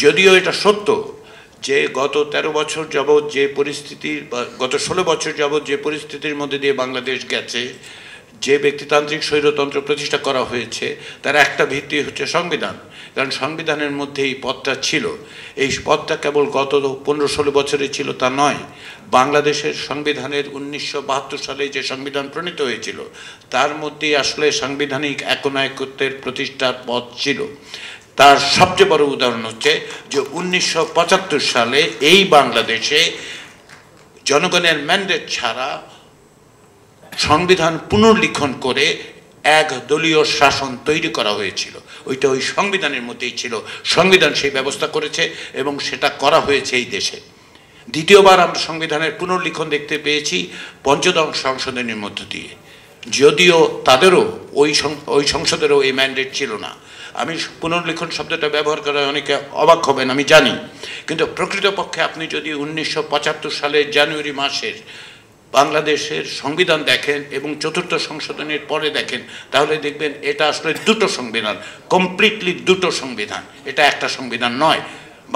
যদিও এটা সত্য যে গত 13 বছর যাবৎ যে পরিস্থিতি বা গত 16 বছর যাবৎ যে পরিস্থিতির মধ্যে দিয়ে বাংলাদেশ গেছে, যে ব্যক্তিতান্ত্রিক স্বৈরতন্ত্র প্রতিষ্ঠা করা হয়েছে, তার একটা ভিত্তি হচ্ছে সংবিধান। কারণ সংবিধানের মধ্যে এই পথটা ছিল। এই পথটা কেবল গত 15-16 বছরে ছিল তা নয়। বাংলাদেশের সংবিধানের 1972 সালে যে সংবিধান প্রণীত হয়েছিল তার মধ্যেই আসলে সাংবিধানিক একনায়কত্বের প্রতিষ্ঠার পথ ছিল। তার সবচেয়ে বড় উদাহরণ হচ্ছে যে 1975 সালে এই বাংলাদেশে জনগণের ম্যান্ডেট ছাড়া সংবিধান পুনর্লিখন করে এক দলীয় শাসন তৈরি করা হয়েছিল। ওইটা ওই সংবিধানের মধ্যেই ছিল। সংবিধান সেই ব্যবস্থা করেছে এবং সেটা করা হয়েছে এই দেশে। দ্বিতীয়বার আমরা সংবিধানের পুনর্লিখন দেখতে পেয়েছি পঞ্চদশ সংশোধনীর মধ্য দিয়ে, যদিও তাদেরও ওই সংসদেরও এই ম্যান্ডেট ছিল না। আমি পুনর্লিখন শব্দটা ব্যবহার করা অনেকে অবাক হবেন, আমি জানি, কিন্তু প্রকৃতপক্ষে আপনি যদি 1975 সালের জানুয়ারি মাসের বাংলাদেশের সংবিধান দেখেন এবং চতুর্থ সংশোধনীর পরে দেখেন, তাহলে দেখবেন এটা আসলে দুটো সংবিধান, কমপ্লিটলি দুটো সংবিধান। এটা একটা সংবিধান নয়।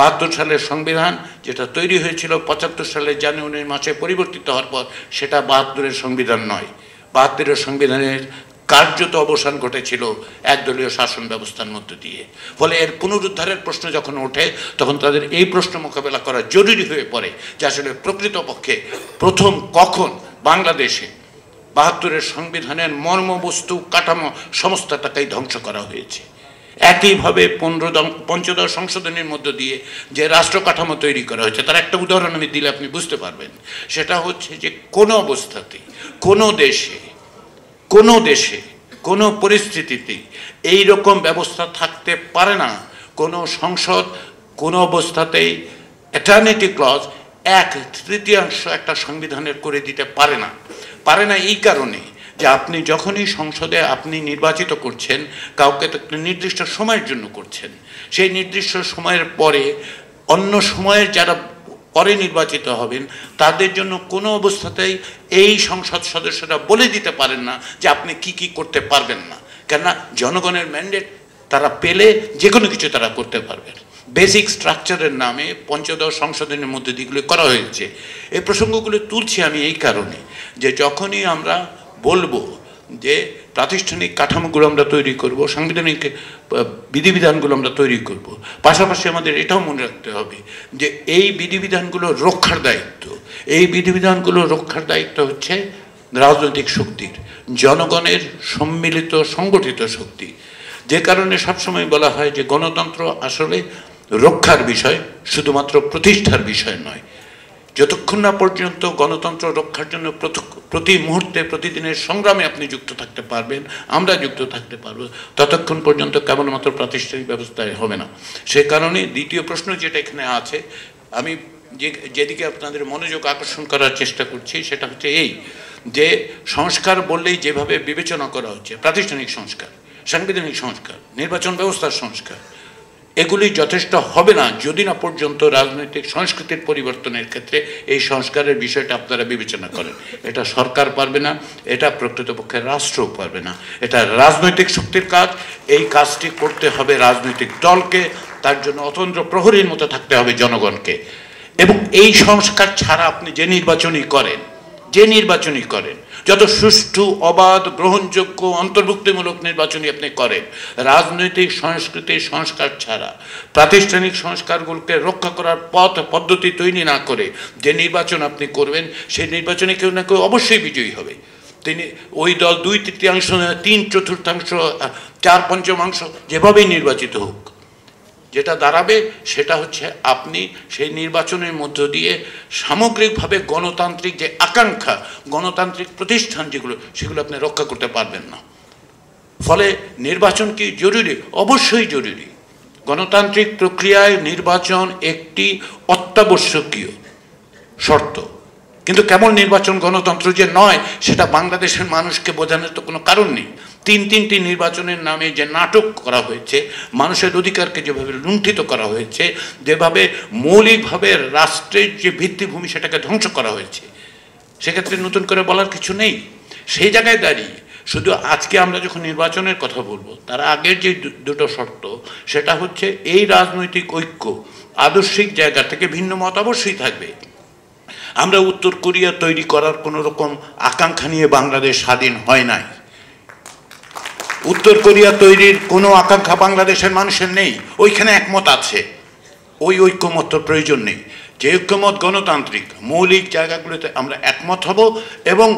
72 সালের সংবিধান যেটা তৈরি হয়েছিল 75 সালের জানুয়ারি মাসে পরিবর্তিত হওয়ার পর, সেটা 72-এর সংবিধান নয়। 72-এর সংবিধানের কার্যত অবসান ঘটেছিল একদলীয় শাসন ব্যবস্থার মধ্য দিয়ে। ফলে এর পুনরুদ্ধারের প্রশ্ন যখন ওঠে, তখন তাদের এই প্রশ্ন মোকাবেলা করা জরুরি হয়ে পড়ে যে আসলে প্রকৃতপক্ষে প্রথম কখন বাংলাদেশে 72-এর সংবিধানের মর্মবস্তু কাঠামো সমস্তটাকেই ধ্বংস করা হয়েছে। একইভাবে পঞ্চদশ সংশোধনীর মধ্য দিয়ে যে রাষ্ট্র কাঠামো তৈরি করা হয়েছে, তার একটা উদাহরণ আমি দিলে আপনি বুঝতে পারবেন। সেটা হচ্ছে যে কোনো অবস্থাতেই কোনো দেশে কোনো পরিস্থিতিতেই এই রকম ব্যবস্থা থাকতে পারে না। কোনো সংসদ কোনো অবস্থাতেই এটার্নিটি ক্লজ 1/3 একটা সংবিধানের করে দিতে পারে না। এই কারণে যে আপনি যখনই সংসদে আপনি নির্বাচিত করছেন কাউকে, তো একটা নির্দিষ্ট সময়ের জন্য করছেন। সেই নির্দিষ্ট সময়ের পরে অন্য সময়ের যারা পরে নির্বাচিত হবেন তাদের জন্য কোনো অবস্থাতেই এই সংসদ সদস্যরা বলে দিতে পারেন না যে আপনি কি করতে পারবেন না। কেননা জনগণের ম্যান্ডেট তারা পেলে যে কোনো কিছু তারা করতে পারবেন। বেসিক স্ট্রাকচারের নামে পঞ্চদশ সংশোধনের মধ্যে দিকগুলো করা হয়েছে। এই প্রসঙ্গগুলো তুলছি আমি এই কারণে যে যখনই আমরা বলবো যে প্রাতিষ্ঠানিক কাঠামোগুলো আমরা তৈরি করব, সাংবিধানিক বিধিবিধানগুলো আমরা তৈরি করব, পাশাপাশি আমাদের এটাও মনে রাখতে হবে যে এই বিধিবিধানগুলো রক্ষার দায়িত্ব হচ্ছে রাজনৈতিক শক্তির, জনগণের সম্মিলিত সংগঠিত শক্তি। যে কারণে সবসময় বলা হয় যে গণতন্ত্র আসলে রক্ষার বিষয়, শুধুমাত্র প্রতিষ্ঠার বিষয় নয়। যতক্ষণ না পর্যন্ত গণতন্ত্র রক্ষার জন্য প্রতি মুহূর্তে প্রতিদিনের সংগ্রামে আপনি যুক্ত থাকতে পারবেন, আমরা যুক্ত থাকতে পারবো, ততক্ষণ পর্যন্ত কেবলমাত্র প্রাতিষ্ঠানিক ব্যবস্থায় হবে না। সে কারণে দ্বিতীয় প্রশ্ন যেটা এখানে আছে, আমি যেদিকে আপনাদের মনোযোগ আকর্ষণ করার চেষ্টা করছি সেটা হচ্ছে এই যে সংস্কার বললেই যেভাবে বিবেচনা করা হচ্ছে, প্রাতিষ্ঠানিক সংস্কার, সাংবিধানিক সংস্কার, নির্বাচন ব্যবস্থার সংস্কার, এগুলি যথেষ্ট হবে না যদি না পর্যন্ত রাজনৈতিক সংস্কৃতির পরিবর্তনের ক্ষেত্রে এই সংস্কারের বিষয়টা আপনারা বিবেচনা করেন। এটা সরকার পারবে না, এটা প্রকৃতপক্ষে রাষ্ট্রও পারবে না। এটা রাজনৈতিক শক্তির কাজ। এই কাজটি করতে হবে রাজনৈতিক দলকে, তার জন্য অতন্ত্র প্রহরীর মতো থাকতে হবে জনগণকে। এবং এই সংস্কার ছাড়া আপনি যে নির্বাচনই করেন, যত সুষ্ঠু, অবাধ, গ্রহণযোগ্য, অন্তর্ভুক্তিমূলক নির্বাচনই আপনি করেন, রাজনৈতিক সংস্কৃতির সংস্কার ছাড়া, প্রাতিষ্ঠানিক সংস্কারগুলোকে রক্ষা করার পদ্ধতি তৈরি না করে যে নির্বাচন আপনি করবেন, সেই নির্বাচনে কেউ না কেউ অবশ্যই বিজয়ী হবে। তিনি ওই দল 2/3, 3/4, 4/5 যেভাবেই নির্বাচিত হোক, যেটা দাঁড়াবে সেটা হচ্ছে আপনি সেই নির্বাচনের মধ্য দিয়ে সামগ্রিকভাবে গণতান্ত্রিক যে আকাঙ্ক্ষা, গণতান্ত্রিক প্রতিষ্ঠান যেগুলো, সেগুলো আপনি রক্ষা করতে পারবেন না। ফলে নির্বাচন কি জরুরি? অবশ্যই জরুরি। গণতান্ত্রিক প্রক্রিয়ায় নির্বাচন একটি অত্যাবশ্যকীয় শর্ত। কিন্তু কেমন নির্বাচন গণতন্ত্র যে নয়, সেটা বাংলাদেশের মানুষকে বোঝানোর তো কোনো কারণ নেই। 3টি নির্বাচনের নামে যে নাটক করা হয়েছে, মানুষের অধিকারকে যেভাবে লুণ্ঠিত করা হয়েছে, যেভাবে মৌলিকভাবে রাষ্ট্রের যে ভিত্তিভূমি সেটাকে ধ্বংস করা হয়েছে, সেক্ষেত্রে নতুন করে বলার কিছু নেই। সেই জায়গায় দাঁড়িয়ে শুধু আজকে আমরা যখন নির্বাচনের কথা বলবো তার আগের যে দুটো শর্ত, সেটা হচ্ছে এই রাজনৈতিক ঐক্য আদর্শিক জায়গা থেকে ভিন্ন মত অবশ্যই থাকবে। আমরা উত্তর কোরিয়া তৈরি করার কোনো রকম আকাঙ্ক্ষা নিয়ে বাংলাদেশ স্বাধীন হয় নাই। উত্তর কোরিয়া তৈরির কোনো আকাঙ্ক্ষা বাংলাদেশের মানুষের নেই, ওইখানে একমত আছে। ওই ঐক্যমত প্রয়োজন নেই। যে ঐক্যমত গণতান্ত্রিক মৌলিক জায়গাগুলোতে আমরা একমত হব এবং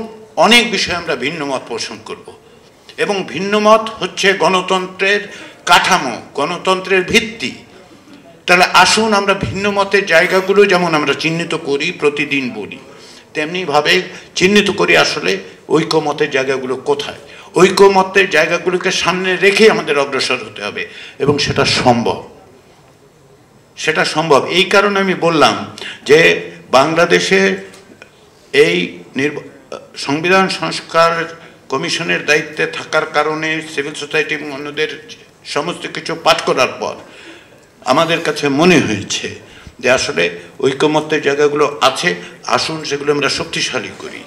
অনেক বিষয়ে আমরা ভিন্ন মত পোষণ করব। এবং ভিন্ন মত হচ্ছে গণতন্ত্রের কাঠামো, গণতন্ত্রের ভিত্তি। তাহলে আসুন আমরা ভিন্ন মতের জায়গাগুলো যেমন আমরা চিহ্নিত করি, প্রতিদিন বলি, তেমনিভাবে চিহ্নিত করি আসলে ঐক্যমতের জায়গাগুলো কোথায়। ঐক্যমতের জায়গাগুলোকে সামনে রেখে আমাদের অগ্রসর হতে হবে এবং সেটা সম্ভব। সেটা সম্ভব এই কারণে আমি বললাম যে বাংলাদেশের এই সংবিধান সংস্কার কমিশনের দায়িত্বে থাকার কারণে সিভিল সোসাইটি এবং অন্যদের সমস্ত কিছু পাঠ করার পর আমাদের কাছে মনে হয়েছে যে আসলে ঐকমত্যের জায়গাগুলো আছে, আসুন সেগুলো আমরা শক্তিশালী করি।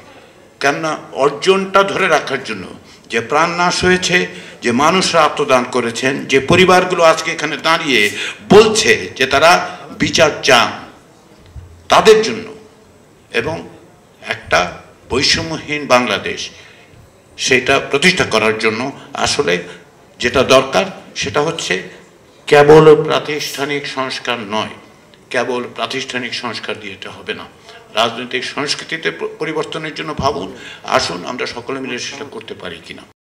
কেননা অর্জনটা ধরে রাখার জন্য যে প্রাণ নাশ হয়েছে, যে মানুষরা আত্মদান করেছেন, যে পরিবারগুলো আজকে এখানে দাঁড়িয়ে বলছে যে তারা বিচার চান তাদের জন্য, এবং একটা বৈষম্যহীন বাংলাদেশ সেটা প্রতিষ্ঠা করার জন্য আসলে যেটা দরকার সেটা হচ্ছে কেবল প্রাতিষ্ঠানিক সংস্কার নয়, কেবল প্রাতিষ্ঠানিক সংস্কার দিয়ে এটা হবে না। রাজনৈতিক সংস্কৃতিতে পরিবর্তনের জন্য ভাবুন, আসুন আমরা সকলে মিলে সেটা করতে পারি কিনা।